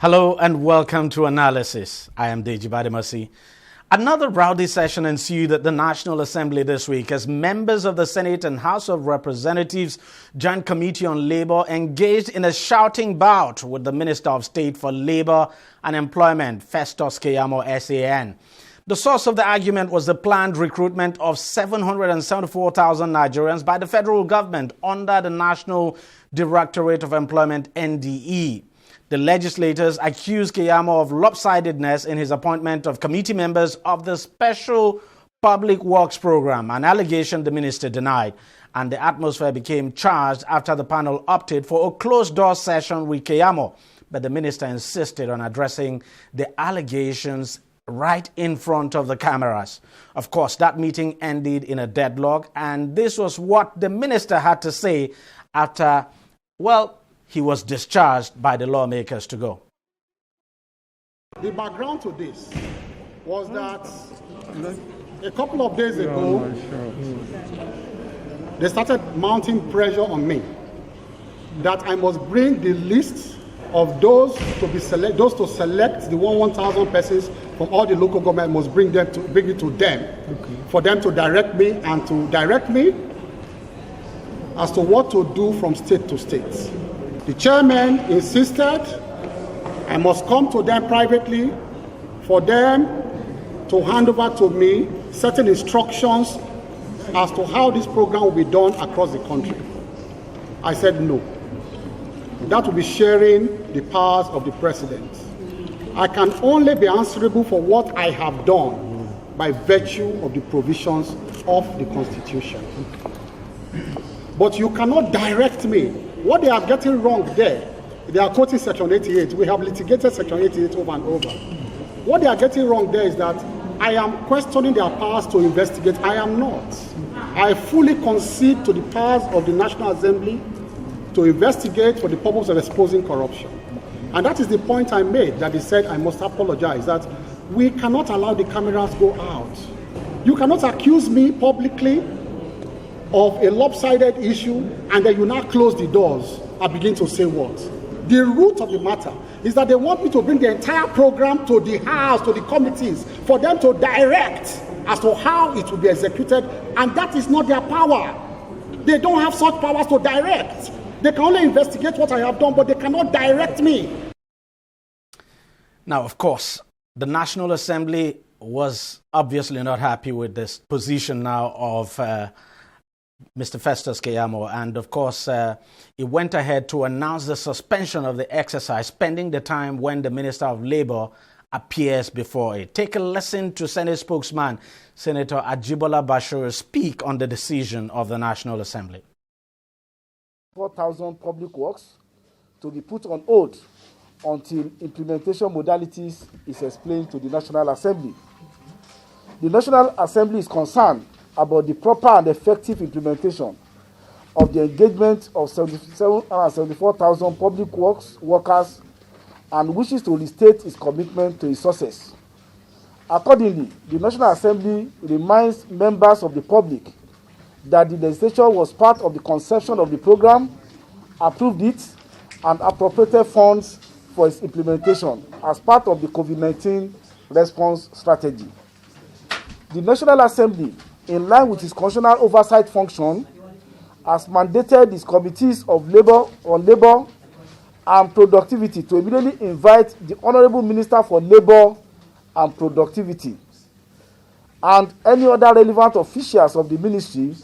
Hello and welcome to Analysis. I am Deji Bademasi. Another rowdy session ensued at the National Assembly this week as members of the Senate and House of Representatives Joint Committee on Labor engaged in a shouting bout with the Minister of State for Labor and Employment, Festus Keyamo, SAN. The source of the argument was the planned recruitment of 774,000 Nigerians by the federal government under the National Directorate of Employment, NDE. The legislators accused Keyamo of lopsidedness in his appointment of committee members of the Special Public Works Program, an allegation the minister denied. And the atmosphere became charged after the panel opted for a closed-door session with Keyamo. But the minister insisted on addressing the allegations right in front of the cameras. Of course, that meeting ended in a deadlock, and this was what the minister had to say after, he was discharged by the lawmakers to go. The background to this was that a couple of days ago, they started mounting pressure on me that I must bring the list of those to select the 1,000 persons from all the local government, must bring it to them, for them to direct me and to direct me as to what to do from state to state. The chairman insisted I must come to them privately for them to hand over to me certain instructions as to how this program will be done across the country. I said no. That will be sharing the powers of the president. I can only be answerable for what I have done by virtue of the provisions of the Constitution. But you cannot direct me. What they are getting wrong there, they are quoting Section 88. We have litigated Section 88 over and over. What they are getting wrong there is that I am questioning their powers to investigate. I am not. I fully concede to the powers of the National Assembly to investigate for the purpose of exposing corruption. And that is the point I made, that they said I must apologize, that we cannot allow the cameras go out. You cannot accuse me publicly of a lopsided issue, and then you now close the doors and begin to say what? The root of the matter is that they want me to bring the entire program to the House, to the committees, for them to direct as to how it will be executed, and that is not their power. They don't have such powers to direct. They can only investigate what I have done, but they cannot direct me. Now, of course, the National Assembly was obviously not happy with this position now of Mr. Festus Keyamo, and of course, it went ahead to announce the suspension of the exercise pending the time when the Minister of Labor appears before it. Take a listen to Senate spokesman Senator Ajibola Bashir speak on the decision of the National Assembly. 4,000 public works to be put on hold until implementation modalities is explained to the National Assembly. The National Assembly is concerned about the proper and effective implementation of the engagement of 774,000 public works workers and wishes to restate its commitment to its success. Accordingly, the National Assembly reminds members of the public that the legislature was part of the conception of the program, approved it, and appropriated funds for its implementation as part of the COVID-19 response strategy. The National Assembly, in line with its constitutional oversight function, has mandated its committees of labor and productivity to immediately invite the Honorable Minister for Labor and Productivity and any other relevant officials of the ministry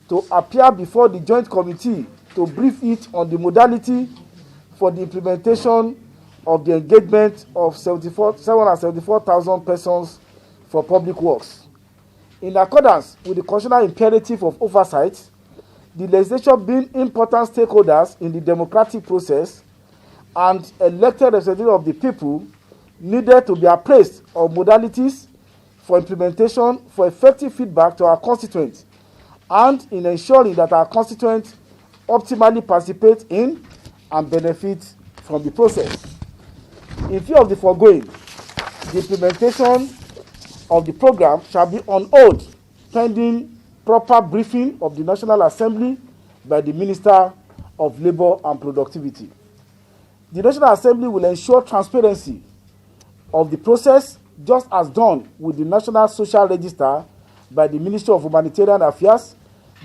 to appear before the Joint Committee to brief it on the modality for the implementation of the engagement of 774,000 persons for public works. In accordance with the constitutional imperative of oversight, the legislature being important stakeholders in the democratic process and elected representatives of the people needed to be appraised of modalities for implementation for effective feedback to our constituents and in ensuring that our constituents optimally participate in and benefit from the process. In view of the foregoing, the implementation of the program shall be on hold pending proper briefing of the National Assembly by the Minister of Labor and Productivity. The National Assembly will ensure transparency of the process, just as done with the National Social Register by the Ministry of Humanitarian Affairs,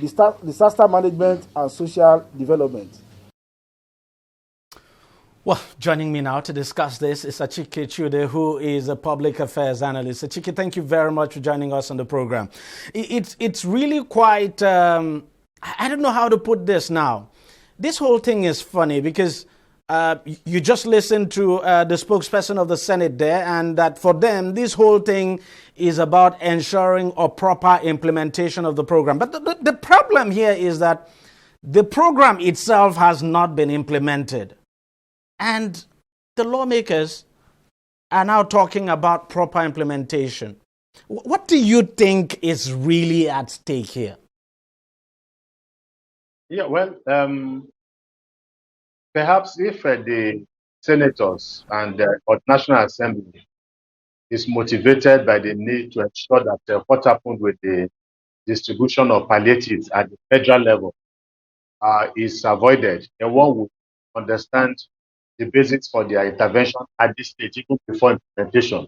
Disaster Management and Social Development. Well, joining me now to discuss this is CHUDE, who is a public affairs analyst. Achike, thank you very much for joining us on the program. It's really quite, I don't know how to put this now. This whole thing is funny because you just listened to the spokesperson of the Senate there, and that for them, this whole thing is about ensuring a proper implementation of the program. But the problem here is that the program itself has not been implemented. And the lawmakers are now talking about proper implementation. What do you think is really at stake here? Yeah, well, perhaps if the senators and the National Assembly is motivated by the need to ensure that what happened with the distribution of palliatives at the federal level is avoided, then one would understand the basis for their intervention at this stage, even before implementation.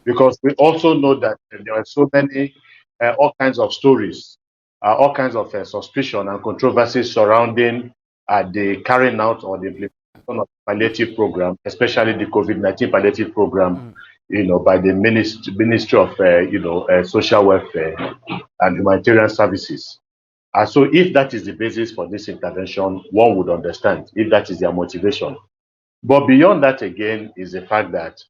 Because we also know that there are so many, all kinds of stories, all kinds of suspicion and controversies surrounding the carrying out or the implementation of the palliative program, especially the COVID-19 palliative program, by the Ministry of, Social Welfare and Humanitarian Services. So if that is the basis for this intervention, one would understand if that is their motivation. But beyond that, again, is the fact that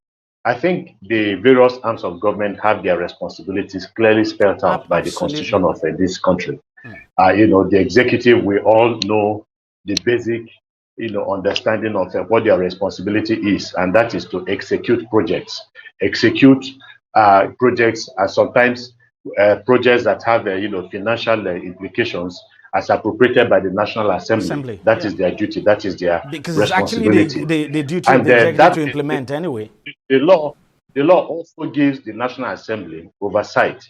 I think the various arms of government have their responsibilities clearly spelled out by the Constitution of this country. The executive, we all know the basic, understanding of what their responsibility is, and that is to execute projects. Execute projects, and sometimes projects that have, financial implications as appropriated by the National Assembly. That is their duty. That is their because responsibility. It's actually the duty of the executive to implement anyway. The law also gives the National Assembly oversight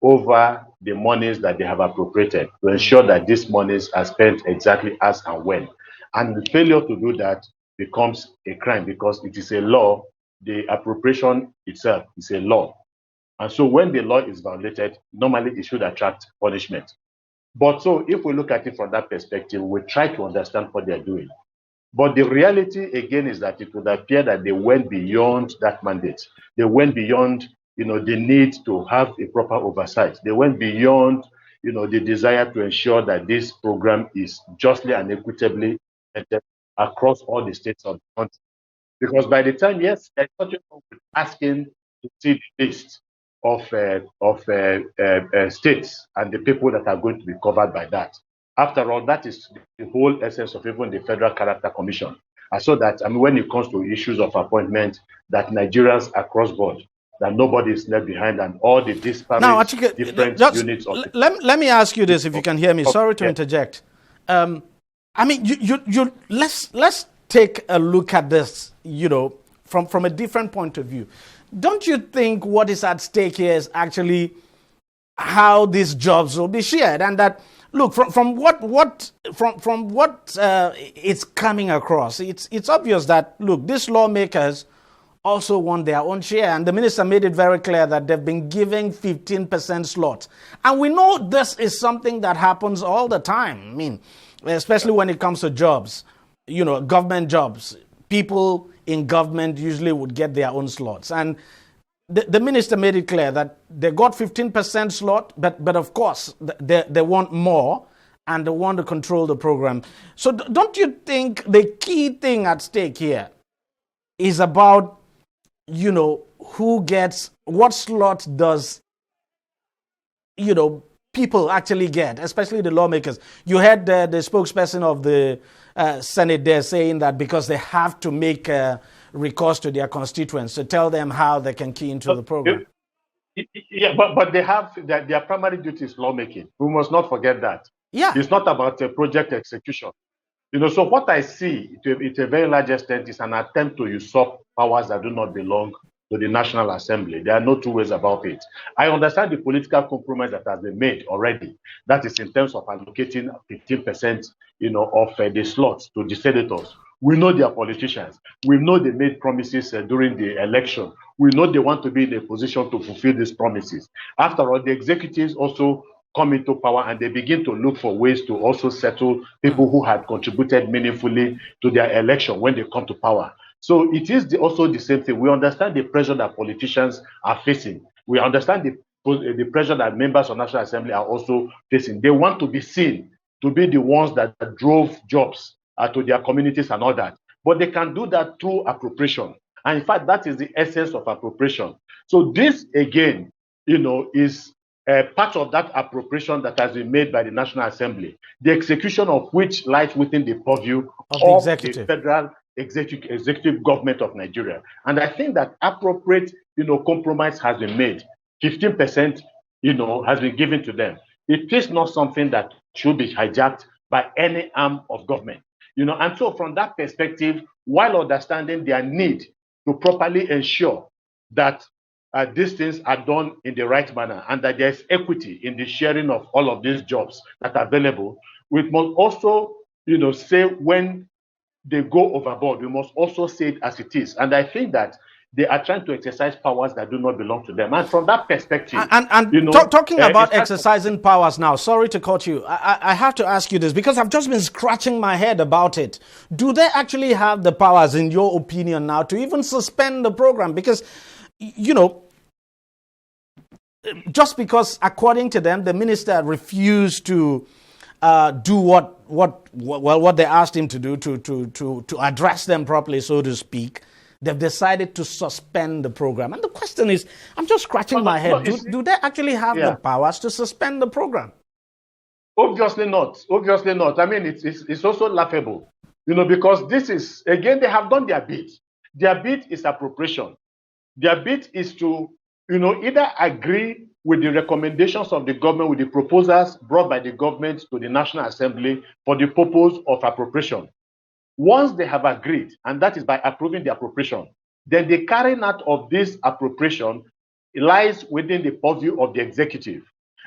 over the monies that they have appropriated to ensure that these monies are spent exactly as and when. And the failure to do that becomes a crime because it is a law. The appropriation itself is a law. And so when the law is violated, normally it should attract punishment. But so if we look at it from that perspective, we try to understand what they're doing. But the reality, again, is that it would appear that they went beyond that mandate. They went beyond, the need to have a proper oversight. They went beyond, the desire to ensure that this program is justly and equitably across all the states of the country. Because by the time, yes, they're asking to see the list of states and the people that are going to be covered by that. After all, that is the whole essence of even the Federal Character Commission. So that, when it comes to issues of appointment, that Nigerians across board, that nobody is left behind, and all the disparate different units of... Let me ask you this, if you can hear me. Sorry to interject. Let's take a look at this, from a different point of view. Don't you think what is at stake here is actually how these jobs will be shared, and that, look, from what it's coming across, it's obvious that, look, these lawmakers also want their own share, and the minister made it very clear that they've been giving 15% slot, and we know this is something that happens all the time. Especially when it comes to jobs, government jobs, people in government usually would get their own slots. And the minister made it clear that they got 15% slot, but of course, they want more, and they want to control the program. So don't you think the key thing at stake here is about, who gets, what slot does, people actually get, especially the lawmakers? You heard the spokesperson of the Senate there saying that because they have to make recourse to their constituents to tell them how they can key into the program. Yeah, but they have their primary duty is lawmaking. We must not forget that. Yeah, it's not about a project execution. So what I see, to a very large extent, is an attempt to usurp powers that do not belong to the National Assembly. There are no two ways about it. I understand the political compromise that has been made already. That is in terms of allocating 15%, of the slots to the senators, We know they are politicians. We know they made promises during the election. We know they want to be in a position to fulfill these promises. After all, the executives also come into power and they begin to look for ways to also settle people who had contributed meaningfully to their election when they come to power. So it is also the same thing. We understand the pressure that politicians are facing. We understand the pressure that members of National Assembly are also facing. They want to be seen to be the ones that drove jobs to their communities and all that. But they can do that through appropriation. And in fact, that is the essence of appropriation. So this, again, is part of that appropriation that has been made by the National Assembly, the execution of which lies within the purview of the federal executive government of Nigeria. And I think that appropriate, compromise has been made. 15%, has been given to them. It is not something that should be hijacked by any arm of government. And so from that perspective, while understanding their need to properly ensure that these things are done in the right manner and that there's equity in the sharing of all of these jobs that are available, we must also, say when they go overboard, we must also say it as it is. And I think that they are trying to exercise powers that do not belong to them. And from that perspective... Talking about exercising powers now, sorry to cut you. I have to ask you this because I've just been scratching my head about it. Do they actually have the powers, in your opinion now, to even suspend the program? Because, just because, according to them, the minister refused to do what they asked him to do to address them properly, so to speak, they've decided to suspend the program. And the question is, I'm just scratching my head. Do they actually have the powers to suspend the program? Obviously not. Obviously not. I mean, it's also laughable, because this is, again, they have done their bit. Their bit is appropriation. Their bit is to, either agree with the recommendations of the government, with the proposals brought by the government to the National Assembly for the purpose of appropriation. Once they have agreed, and that is by approving the appropriation, then the carrying out of this appropriation lies within the purview of the executive.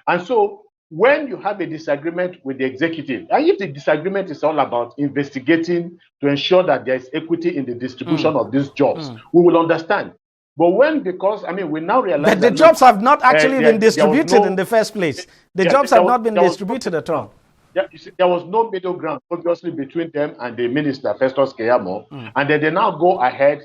And so when you have a disagreement with the executive, and if the disagreement is all about investigating to ensure that there is equity in the distribution of these jobs, we will understand. But we now realize that the jobs have not actually been distributed in the first place. The jobs have not been distributed at all. There was no middle ground, obviously, between them and the minister, Festus Keyamo. And then they now go ahead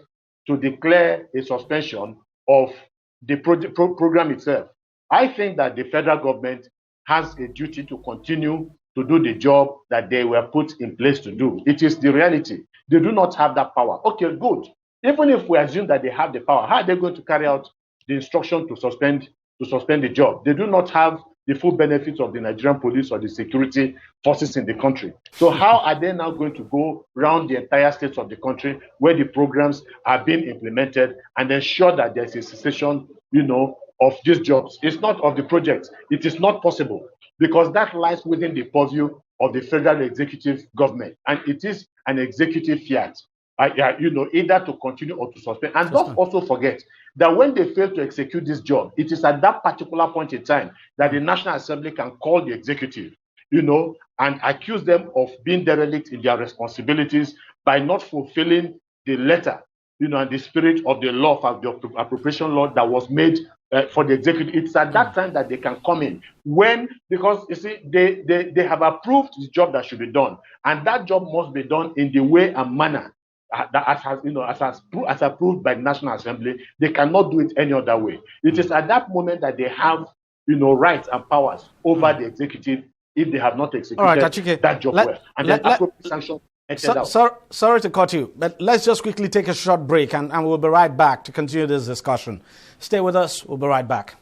to declare a suspension of the program itself. I think that the federal government has a duty to continue to do the job that they were put in place to do. It is the reality. They do not have that power. Okay, good. Even if we assume that they have the power, how are they going to carry out the instruction to suspend the job? They do not have the full benefits of the Nigerian police or the security forces in the country. So how are they now going to go around the entire states of the country where the programs are being implemented and ensure that there's a cessation, of these jobs? It's not of the project. It is not possible because that lies within the purview of the federal executive government, and it is an executive fiat. Either to continue or to suspend. And don't also forget that when they fail to execute this job, it is at that particular point in time that the National Assembly can call the executive, and accuse them of being derelict in their responsibilities by not fulfilling the letter, and the spirit of the law, of the appropriation law that was made for the executive. It's at that time that they can come in because you see, they have approved the job that should be done, and that job must be done in the way and manner as approved by the National Assembly. They cannot do it any other way. It is at that moment that they have, rights and powers over the executive if they have not executed that job well. And then appropriate sanction. Sorry to cut you, but let's just quickly take a short break and we'll be right back to continue this discussion. Stay with us. We'll be right back.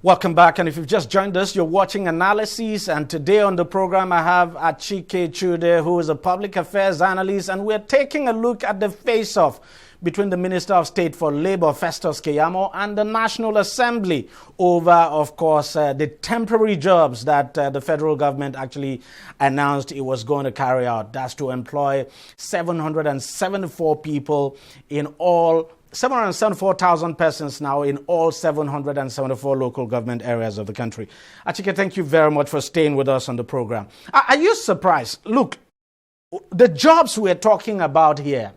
Welcome back, and if you've just joined us, you're watching Analysis, and today on the program I have CHUDE, who is a public affairs analyst, and we're taking a look at the face-off between the Minister of State for Labour, Festus Keyamo, and the National Assembly over, of course, the temporary jobs that the federal government actually announced it was going to carry out. That's to employ 774 people in all 774,000 persons now in all 774 local government areas of the country. Achike, thank you very much for staying with us on the program. Are you surprised? Look, the jobs we're talking about here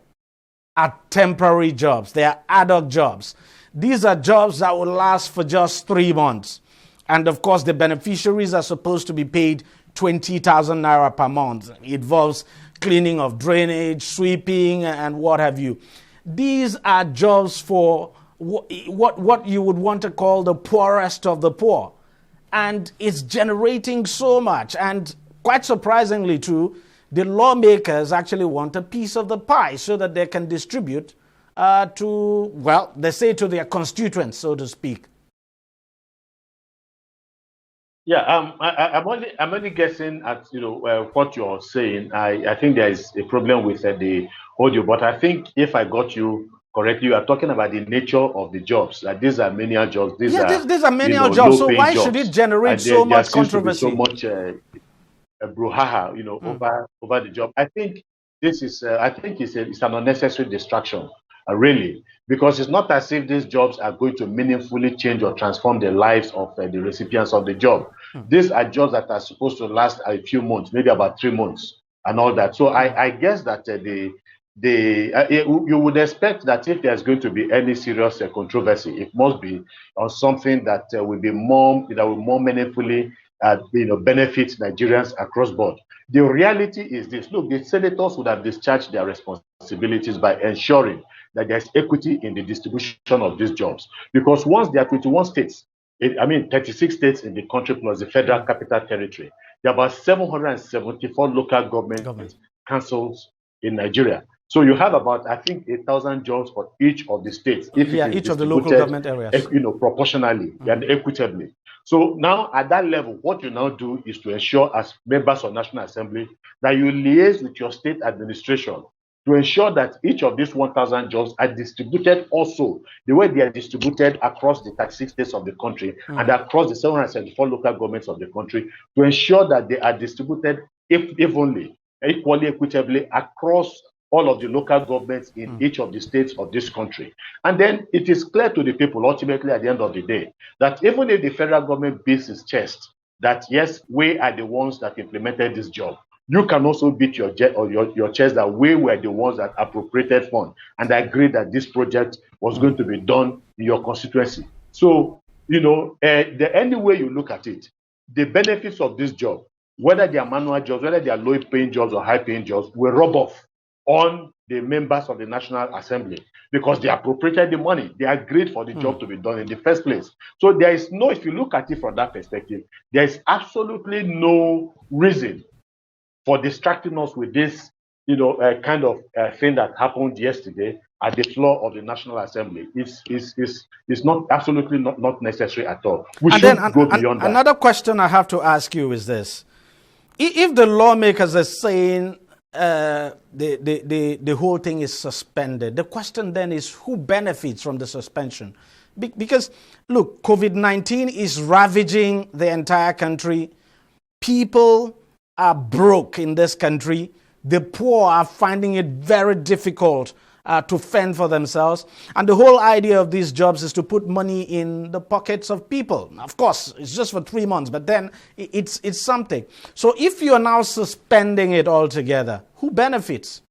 are temporary jobs. They are ad hoc jobs. These are jobs that will last for just 3 months. And of course, the beneficiaries are supposed to be paid 20,000 naira per month. It involves cleaning of drainage, sweeping, and what have you. These are jobs for what you would want to call the poorest of the poor. And it's generating so much. And quite surprisingly, too, the lawmakers actually want a piece of the pie so that they can distribute to, well, they say to their constituents, so to speak. Yeah, I'm only guessing at what you're saying. I think there is a problem with the audio, but I think if I got you correctly, you are talking about the nature of the jobs. These are menial jobs. These are menial jobs. So why should it generate so much controversy? So much brouhaha, over the job. I think this is. I think it's an unnecessary distraction. Really, because it's not as if these jobs are going to meaningfully change or transform the lives of the recipients of the job. These are jobs that are supposed to last a few months, maybe about 3 months and all that. So I guess that you would expect that if there's going to be any serious controversy, it must be on something that will more meaningfully benefit Nigerians across board. The reality is this. Look, the senators would have discharged their responsibilities by ensuring that there's equity in the distribution of these jobs. Because once there are 21 states, 36 states in the country plus the Federal Capital Territory, there are about 774 local government councils in Nigeria. So you have about, I think, 8,000 jobs for each of the states. Each of the local government areas. Proportionally and equitably. So now at that level, what you now do is to ensure as members of National Assembly that you liaise with your state administration to ensure that each of these 1,000 jobs are distributed also the way they are distributed across the 36 states of the country and across the 774 local governments of the country, to ensure that they are distributed equally, equitably across all of the local governments in each of the states of this country. And then it is clear to the people ultimately at the end of the day that even if the federal government beats its chest that yes, we are the ones that implemented this job, you can also beat your chest that we were the ones that appropriated funds and agreed that this project was going to be done in your constituency. So, any way you look at it, the benefits of this job, whether they are manual jobs, whether they are low-paying jobs or high-paying jobs, will rub off on the members of the National Assembly because they appropriated the money. They agreed for the job to be done in the first place. So there is no, if you look at it from that perspective, there is absolutely no reason for distracting us with this, kind of thing that happened yesterday at the floor of the National Assembly. It's not absolutely not necessary at all. We should go beyond that. Another question I have to ask you is this: if the lawmakers are saying the whole thing is suspended, the question then is who benefits from the suspension? Because look, COVID-19 is ravaging the entire country. People are broke in this country. The poor are finding it very difficult to fend for themselves. And the whole idea of these jobs is to put money in the pockets of people. Of course, it's just for 3 months, but then it's something. So if you're now suspending it altogether, who benefits?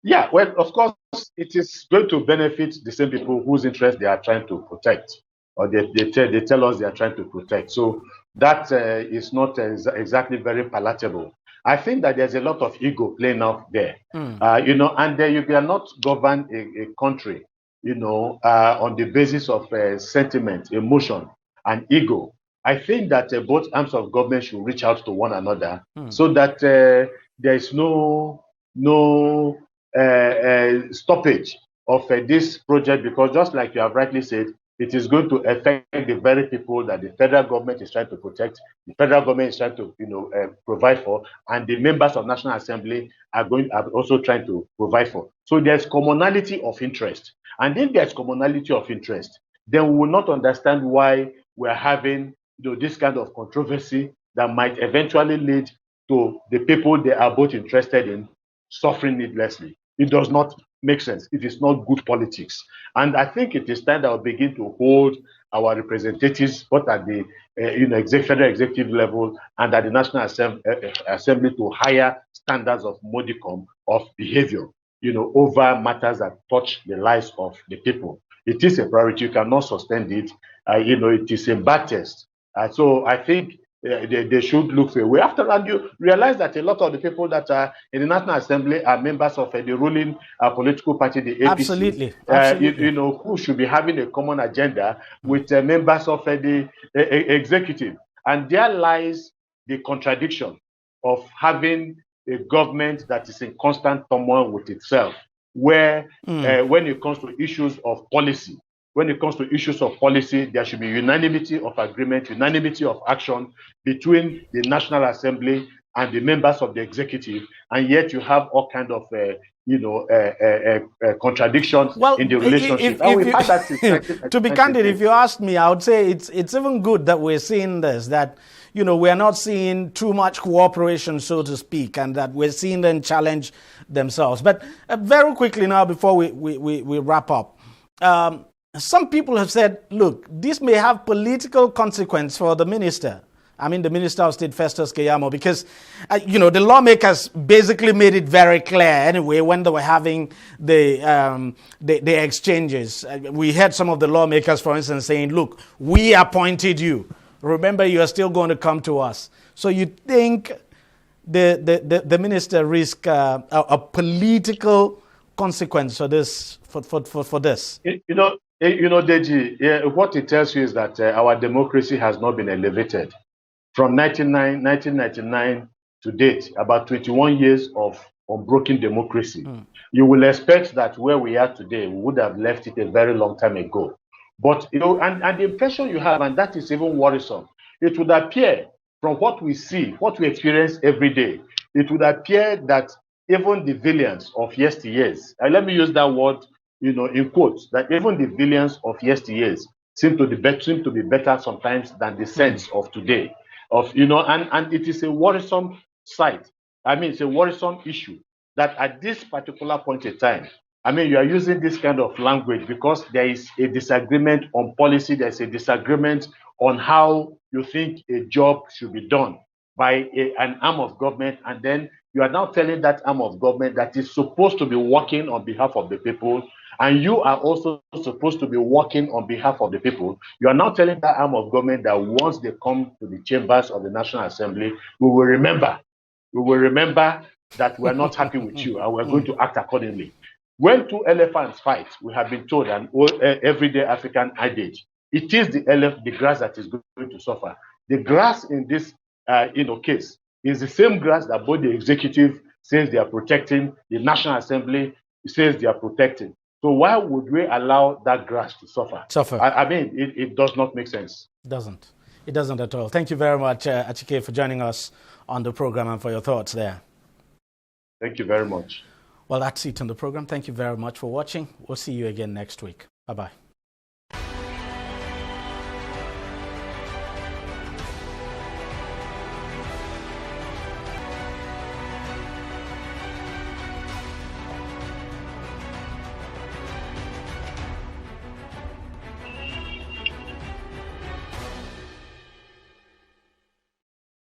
Yeah, well, of course, it is going to benefit the same people whose interests they are trying to protect, or they tell us they are trying to protect. So that is not exactly very palatable. I think that there's a lot of ego playing out there, and you cannot govern a country, on the basis of sentiment, emotion, and ego. I think that both arms of government should reach out to one another so that there is no stoppage of this project, because just like you have rightly said, it is going to affect the very people that the federal government is trying to protect, the federal government is trying to, provide for, and the members of National Assembly are also trying to provide for. So there's commonality of interest. And if there's commonality of interest, then we will not understand why we're having this kind of controversy that might eventually lead to the people they are both interested in suffering needlessly. It does not make sense. It is not good politics. And I think it is time that we begin to hold our representatives, both at the federal executive level and at the National Assembly to higher standards of modicum of behavior, over matters that touch the lives of the people. It is a priority. You cannot sustain it. It is a bad test. So I think they should look for a way. After that, you realize that a lot of the people that are in the National Assembly are members of the ruling political party, the APC. Absolutely. Who should be having a common agenda with members of the executive. And there lies the contradiction of having a government that is in constant turmoil with itself, where when it comes to issues of policy, there should be unanimity of agreement, unanimity of action between the National Assembly and the members of the executive, and yet you have all kind of contradictions in the relationship. To be candid, if you ask me, I would say it's even good that we're seeing this, that we are not seeing too much cooperation, so to speak, and that we're seeing them challenge themselves. But very quickly now, before we wrap up, some people have said, look, this may have political consequence for the minister. I mean, the Minister of State, Festus Keyamo, because, the lawmakers basically made it very clear anyway when they were having the exchanges. We heard some of the lawmakers, for instance, saying, look, we appointed you. Remember, you are still going to come to us. So you think the minister risk a political consequence for this? For this? Deji, what it tells you is that our democracy has not been elevated. From 1999 to date, about 21 years of unbroken democracy. You will expect that where we are today, we would have left it a very long time ago. But, and the impression you have, and that is even worrisome, it would appear from what we see, what we experience every day, it would appear that even the villains of yesteryears, and let me use that word, in quotes, that even the villains of yesteryears seem to be better sometimes than the saints of today. And it is a worrisome sight. I mean, it's a worrisome issue that at this particular point in time, I mean, you are using this kind of language because there is a disagreement on policy, there's a disagreement on how you think a job should be done by an arm of government, and then you are now telling that arm of government that is supposed to be working on behalf of the people, and you are also supposed to be working on behalf of the people. You are now telling that arm of government that once they come to the chambers of the National Assembly, we will remember that we are not happy with you and we're going to act accordingly. When two elephants fight, we have been told an everyday African adage, it is the grass that is going to suffer. The grass in this case is the same grass that both the executive says they are protecting, the National Assembly says they are protecting. So why would we allow that grass to suffer? I mean, it does not make sense. It doesn't at all. Thank you very much, Achike, for joining us on the program and for your thoughts there. Thank you very much. Well, that's it on the program. Thank you very much for watching. We'll see you again next week. Bye-bye.